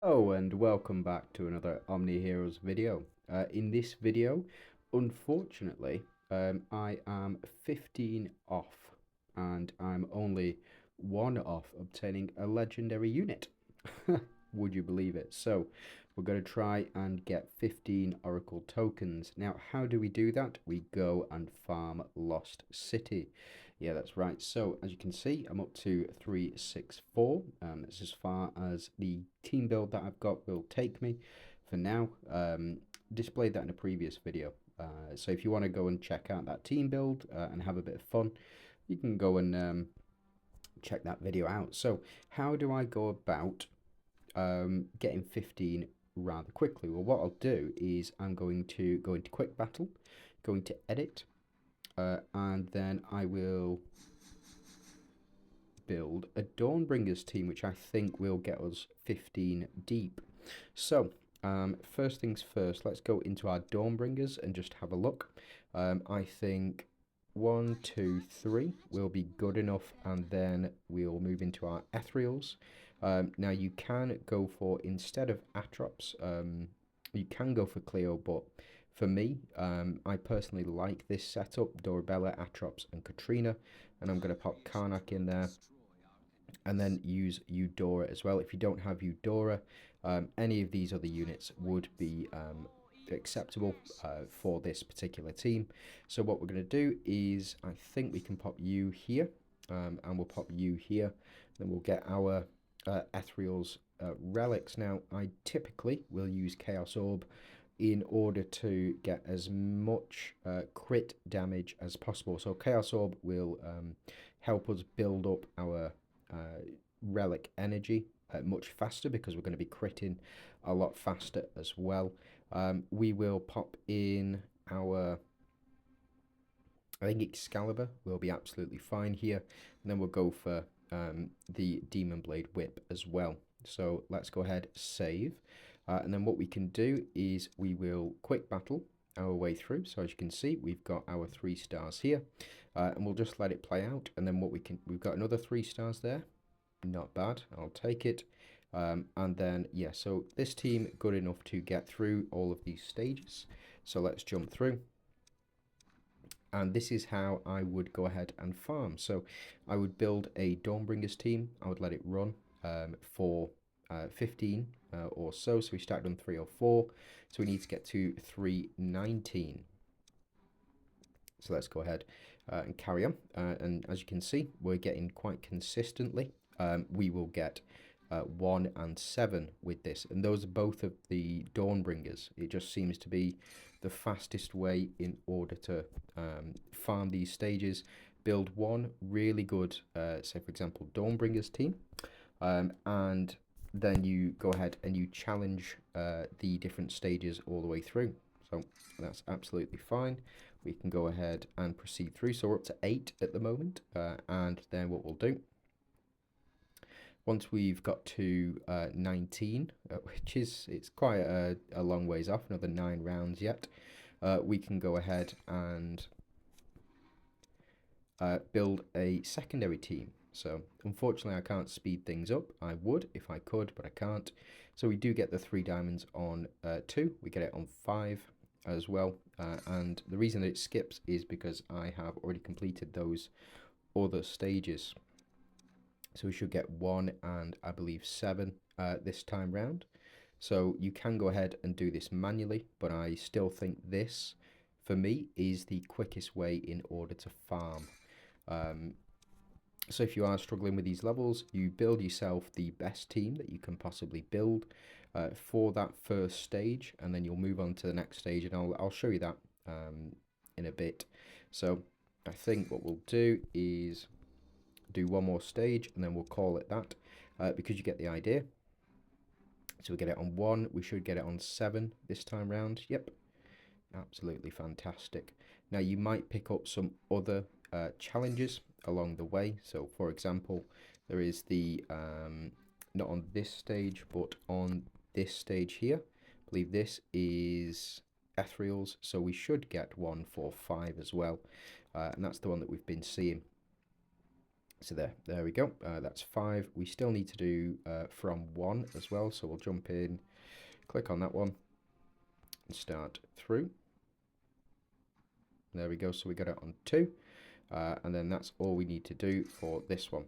Oh, and welcome back to another OmniHeroes video. In this video, unfortunately, I am 15 off, and I'm only one off obtaining a legendary unit. Would you believe it? So, we're going to try and get 15 Oracle tokens. Now, how do we do that? We go and farm Lost City. Yeah, that's right. So, as you can see, I'm up to 364. That's as far as the team build that I've got will take me for now. Displayed that in a previous video. So if you want to go and check out that team build and have a bit of fun, you can go and check that video out. So how do I go about getting 15 rather quickly? Well, what I'll do is I'm going to go into quick battle, going to edit, and then I will build a Dawnbringers team, which I think will get us 15 deep. So, first things first, let's go into our Dawnbringers and just have a look. I think 1, 2, 3 will be good enough, and then we'll move into our Ethereals. Now, you can go for, instead of Atrops, you can go for Cleo, but for me, I personally like this setup, Dorabella, Atrops, and Katrina, and I'm going to pop Karnak in there and then use Eudora as well. If you don't have Eudora, any of these other units would be acceptable for this particular team. So what we're going to do is, I think we can pop you here, and we'll pop you here. Then we'll get our Ethereal's relics. Now, I typically will use Chaos Orb in order to get as much crit damage as possible. So Chaos Orb will help us build up our relic energy much faster, because we're going to be critting a lot faster as well. We will pop in our, I think Excalibur will be absolutely fine here, and then we'll go for the Demon Blade Whip as well. So let's go ahead, save, and then what we can do is we will quick battle our way through. So as you can see, we've got our 3 stars here, and we'll just let it play out. And then what we've got another 3 stars there. Not bad, I'll take it. And then, yeah, so this team good enough to get through all of these stages. So let's jump through. And this is how I would go ahead and farm. So I would build a Dawnbringers team. I would let it run for 15 or so. So we started on 304. So we need to get to 319. So let's go ahead and carry on. And as you can see, we're getting quite consistently. We will get 1 and 7 with this. And those are both of the Dawnbringers. It just seems to be the fastest way in order to farm these stages. Build one really good, say for example, Dawnbringers team. And then you go ahead and you challenge the different stages all the way through. So that's absolutely fine. We can go ahead and proceed through. So we're up to 8 at the moment. And then what we'll do, once we've got to 19, which is, it's quite a long ways off, another 9 rounds yet, we can go ahead and build a secondary team. So unfortunately I can't speed things up. I would if I could, but I can't. So we do get the 3 diamonds on 2. We get it on 5 as well. And the reason that it skips is because I have already completed those other stages. So we should get 1 and I believe 7 this time round. So you can go ahead and do this manually, but I still think this, for me, is the quickest way in order to farm. So if you are struggling with these levels, you build yourself the best team that you can possibly build for that first stage, and then you'll move on to the next stage, and I'll show you that in a bit. So I think what we'll do is do one more stage, and then we'll call it that, because you get the idea. So we get it on 1, we should get it on 7 this time round. Yep, absolutely fantastic. Now you might pick up some other challenges along the way. So for example, there is the, not on this stage, but on this stage here, I believe this is Ethereals, so we should get one for 5 as well, and that's the one that we've been seeing. So there we go. That's 5. We still need to do from 1 as well. So we'll jump in, click on that one, and start through. There we go. So we got it on 2. And then that's all we need to do for this one.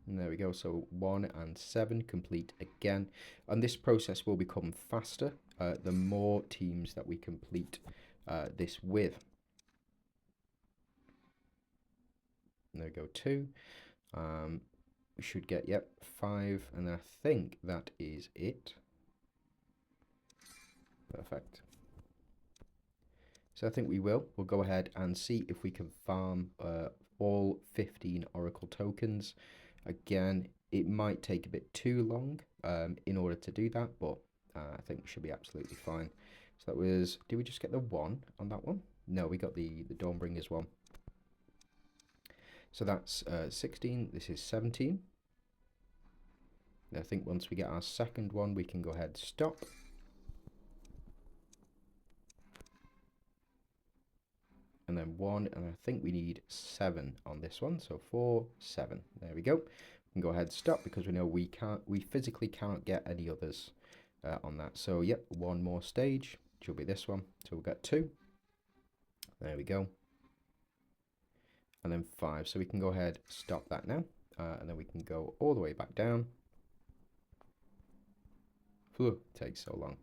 And there we go. So 1 and 7 complete again. And this process will become faster the more teams that we complete this with. And there we go, 2. We should get, yep, 5. And I think that is it. Perfect. So I think we'll go ahead and see if we can farm all 15 Oracle tokens. Again, it might take a bit too long in order to do that, but I think we should be absolutely fine. So that was, did we just get the 1 on that one? No, we got the Dawnbringers one. So that's 16, this is 17. And I think once we get our second one, we can go ahead and stop. And then 1, and I think we need 7 on this one. So 4, 7. There we go. We can go ahead and stop because we know we physically cannot get any others on that. So yep, 1 more stage, which will be this one. So we'll get 2. There we go. And then 5. So we can go ahead, stop that now. And then we can go all the way back down. Phew, takes so long.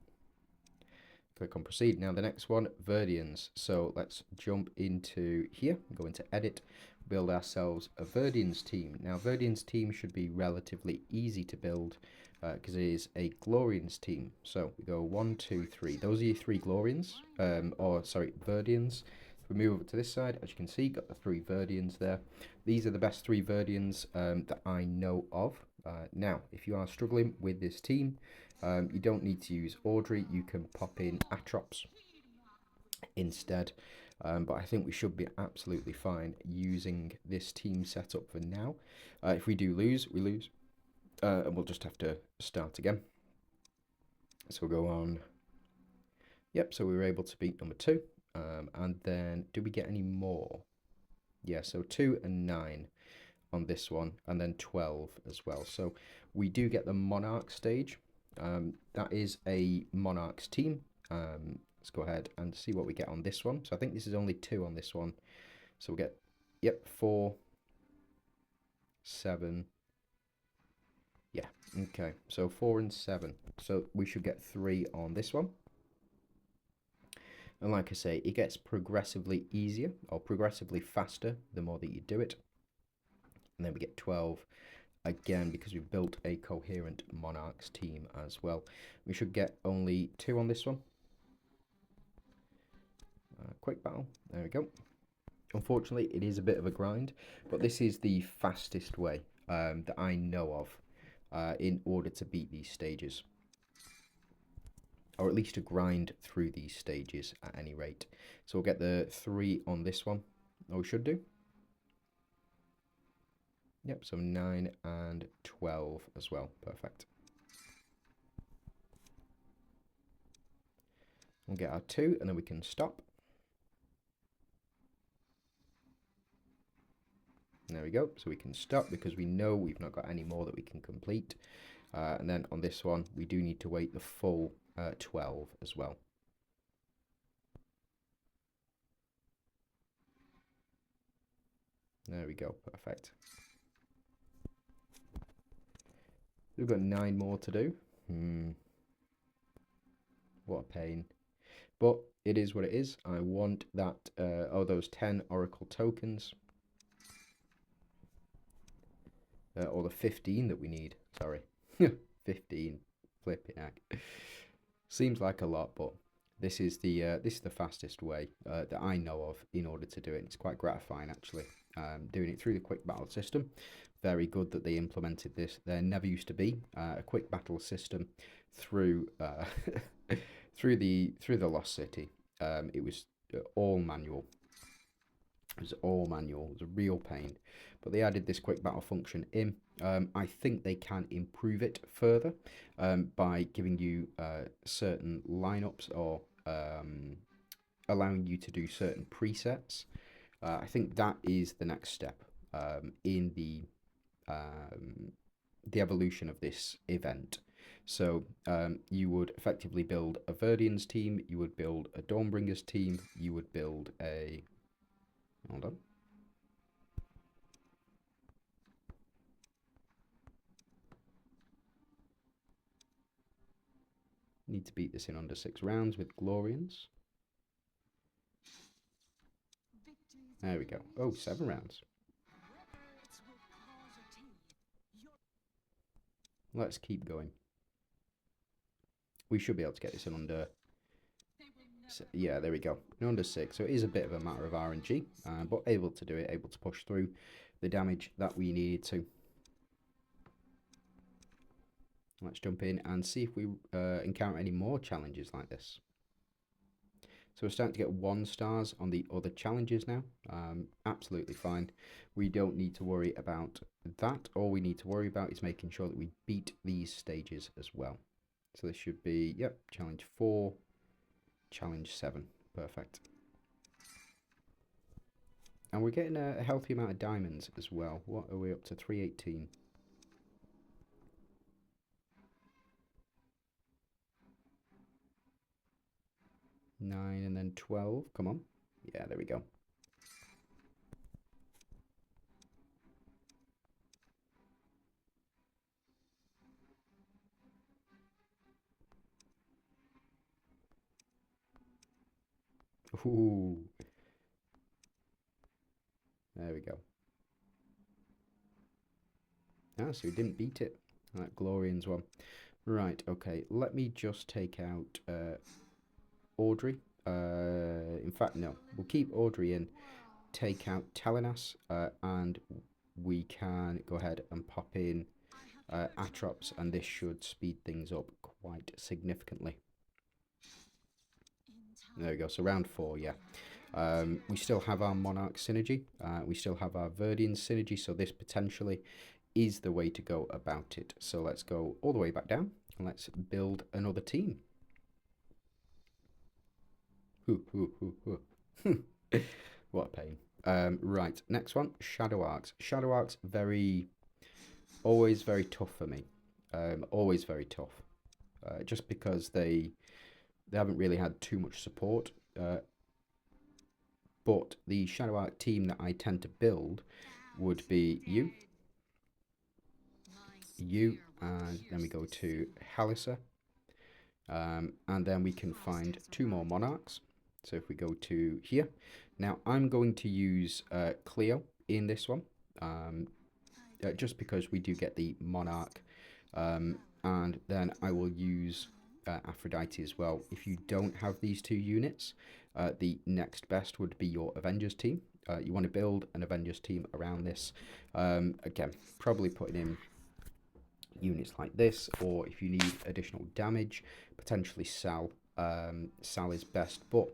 Click on proceed. Now the next one, Verdians. So let's jump into here, go into edit, build ourselves a Verdians team. Now Verdians team should be relatively easy to build because it is a Glorians team. So we go 1, 2, 3. Those are your 3 Glorians, Verdians. If we move over to this side, as you can see, got the 3 Verdians there. These are the best 3 Verdians that I know of. Now, if you are struggling with this team, you don't need to use Audrey, you can pop in Atrops instead, but I think we should be absolutely fine using this team setup for now. If we do lose, we lose, and we'll just have to start again. So we'll go on, yep, so we were able to beat number 2, and then, do we get any more? Yeah, so 2 and 9 on this one, and then 12 as well. So we do get the Monarch stage. That is a Monarchs team. Let's go ahead and see what we get on this one. So I think this is only 2 on this one. So we'll get, yep, 4, 7. Yeah, okay. So 4 and 7. So we should get 3 on this one. And like I say, it gets progressively easier or progressively faster the more that you do it. And then we get 12 again because we've built a coherent Monarchs team as well. We should get only 2 on this one. Quick battle, there we go. Unfortunately, it is a bit of a grind, but this is the fastest way that I know of in order to beat these stages. Or at least to grind through these stages at any rate. So we'll get the 3 on this one. Oh, we should do. Yep, so 9 and 12 as well. Perfect. We'll get our 2 and then we can stop. There we go. So we can stop because we know we've not got any more that we can complete. And then on this one, we do need to wait the full 12 as well. There we go. Perfect. We've got 9 more to do. What a pain. But it is what it is. I want that, those 10 Oracle tokens. Or the 15 that we need. Sorry. 15. Flipping heck. Seems like a lot, but this is the fastest way that I know of in order to do it. It's quite gratifying, actually. Doing it through the quick battle system. Very good that they implemented this. There never used to be a quick battle system through through the Lost City. It was all manual. It was all manual. It was a real pain. But they added this quick battle function in. I think they can improve it further by giving you certain lineups or allowing you to do certain presets. I think that is the next step in the evolution of this event. So you would effectively build a Verdian's team, you would build a Dawnbringer's team, you would build a... Hold on. Need to beat this in under 6 rounds with Glorians. There we go. Oh, 7 rounds. Let's keep going. We should be able to get this in under... Yeah, there we go. In under 6. So it is a bit of a matter of RNG, but able to do it, able to push through the damage that we needed to. Let's jump in and see if we encounter any more challenges like this. So we're starting to get 1 stars on the other challenges now. Absolutely fine. We don't need to worry about that. All we need to worry about is making sure that we beat these stages as well. So this should be, yep, challenge 4, challenge 7. Perfect. And we're getting a healthy amount of diamonds as well. What are we up to? 318. Nine and then 12. Come on. Yeah, there we go. Ooh. There we go. Ah, so we didn't beat it. That Glorians one. Right, okay. Let me just take out Audrey. In fact, no. We'll keep Audrey in. Take out Telenas. And we can go ahead and pop in Atrops. And this should speed things up quite significantly. There we go. So round 4, yeah. We still have our Monarch synergy. We still have our Verdian synergy. So this potentially is the way to go about it. So let's go all the way back down and let's build another team. What a pain. Right, next one, Shadow Arcs. Shadow Arcs, always very tough for me. Always very tough. Just because they haven't really had too much support. But the Shadow Arc team that I tend to build would be you, and then we go to Halissa, and then we can find 2 more Monarchs. So if we go to here, now I'm going to use Cleo in this one, just because we do get the Monarch, and then I will use Aphrodite as well. If you don't have these 2 units, the next best would be your Avengers team. You want to build an Avengers team around this. Again, probably putting in units like this, or if you need additional damage, potentially Sal. Sal is best, but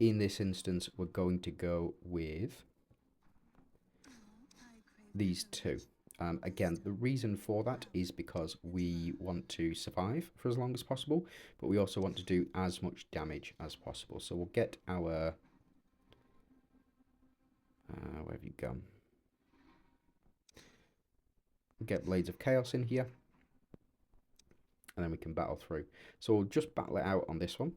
in this instance, we're going to go with these 2. Again, the reason for that is because we want to survive for as long as possible, but we also want to do as much damage as possible. So we'll get our... where have you gone? We'll get Blades of Chaos in here, and then we can battle through. So we'll just battle it out on this one.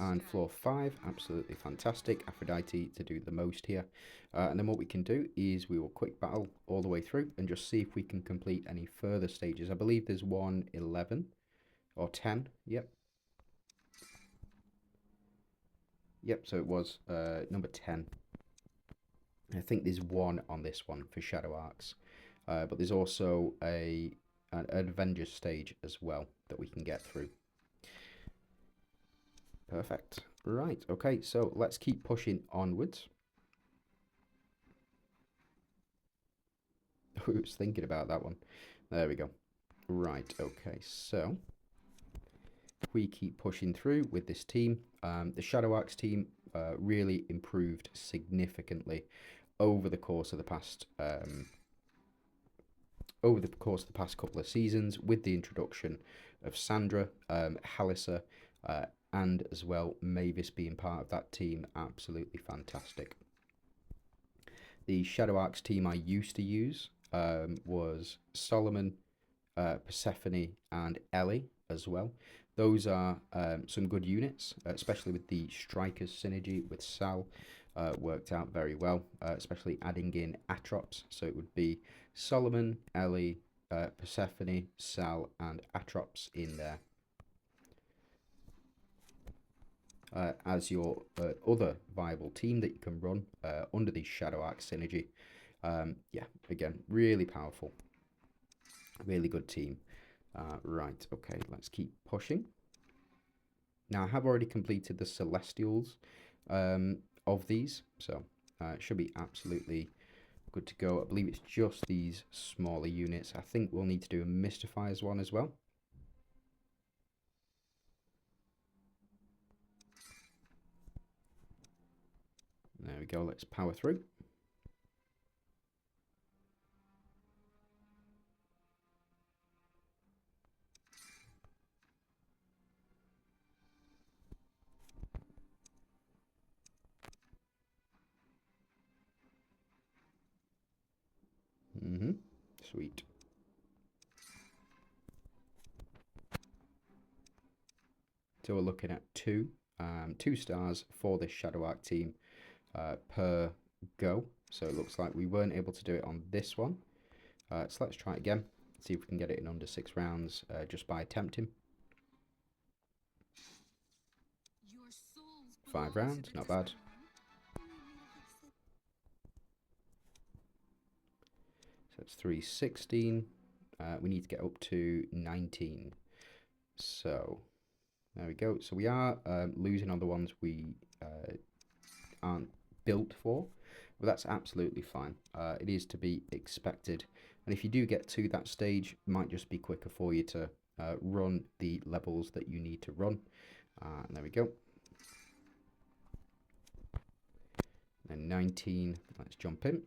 And floor 5, absolutely fantastic. Aphrodite to do the most here. And then what we can do is we will quick battle all the way through and just see if we can complete any further stages. I believe there's 1, 11 or 10. Yep. Yep, so it was number 10. I think there's 1 on this one for Shadow Arcs. But there's also an Avengers stage as well that we can get through. Perfect. Right, okay, so let's keep pushing onwards. I was thinking about that one. There we go. Right, okay, so we keep pushing through with this team. The Shadow Arcs team, really improved significantly over the course of the past couple of seasons, with the introduction of Sandra, Halissa, and as well Mavis being part of that team. Absolutely fantastic. The Shadow Arcs team I used to use was Solomon, Persephone, and Ellie as well. Those are some good units, especially with the Strikers synergy with Sal. Worked out very well, especially adding in Atrops. So it would be Solomon, Ellie, Persephone, Sal, and Atrops in there. As your other viable team that you can run under the Shadow Arc synergy. Yeah, again, really powerful. Really good team. Right, okay, let's keep pushing. Now, I have already completed the Celestials of these, so it should be absolutely good to go. I believe it's just these smaller units. I think we'll need to do a Mystifiers one as well. There we go, let's power through. Sweet. So we're looking at two stars for this Shadow Arc team per go. So it looks like we weren't able to do it on this one. So let's try it again. See if we can get it in under 6 rounds just by attempting. 5 rounds, not bad. So it's 316. We need to get up to 19. So there we go. So we are losing on the ones we aren't built for, but that's absolutely fine. It is to be expected. And if you do get to that stage, it might just be quicker for you to run the levels that you need to run. And there we go. And 19, let's jump in.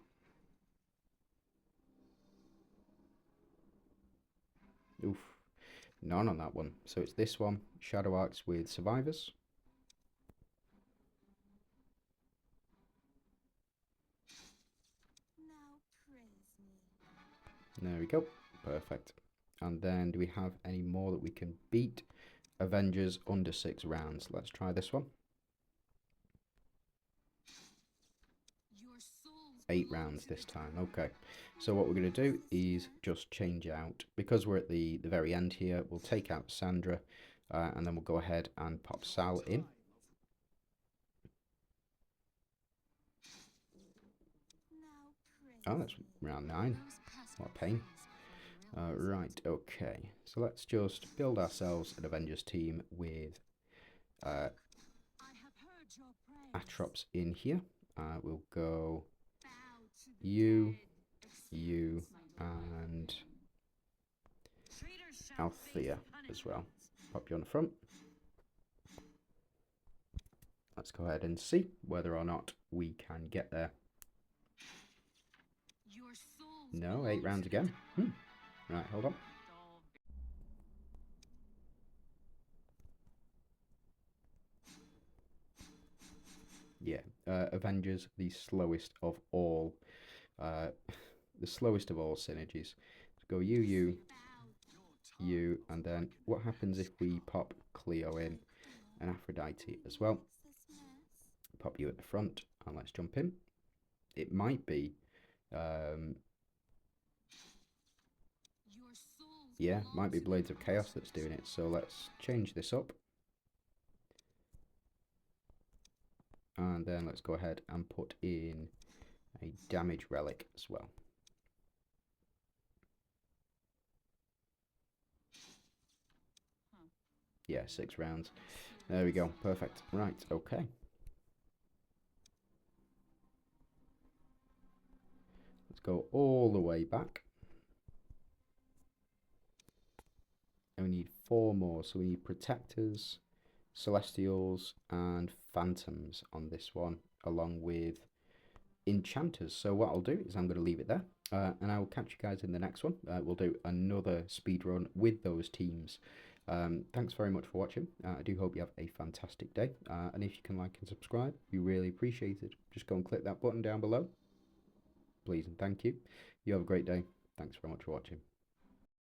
Oof, none on that one. So it's this one, Shadow Arcs with Survivors. There we go, perfect. And then do we have any more that we can beat? Avengers under 6 rounds. Let's try this one. 8 rounds this time. Okay, so what we're going to do is just change out, because we're at the very end here, we'll take out Sandra and then we'll go ahead and pop Sal in. Oh, that's round 9. What a pain. Right, okay, so let's just build ourselves an Avengers team with Atrops in here. We'll go you, and Althea as well. Pop you on the front. Let's go ahead and see whether or not we can get there. No, 8 rounds again. Right, hold on. Yeah, Avengers, the slowest of all, synergies. Let's go you, and then what happens if we pop Cleo in and Aphrodite as well? Pop you at the front, and let's jump in. It might be, yeah, might be Blades of Chaos that's doing it. So let's change this up. And then let's go ahead and put in a damage relic as well. Yeah, 6 rounds. There we go. Perfect. Right, okay. Let's go all the way back. And we need 4 more. So we need Protectors, Celestials and Phantoms on this one, along with Enchanters. So what I'll do is I'm going to leave it there, and I will catch you guys in the next one. We'll do another speed run with those teams. Thanks very much for watching. I do hope you have a fantastic day, and if you can like and subscribe, we really appreciate it. Just go and click that button down below, please and thank you. You have a great day. Thanks very much for watching.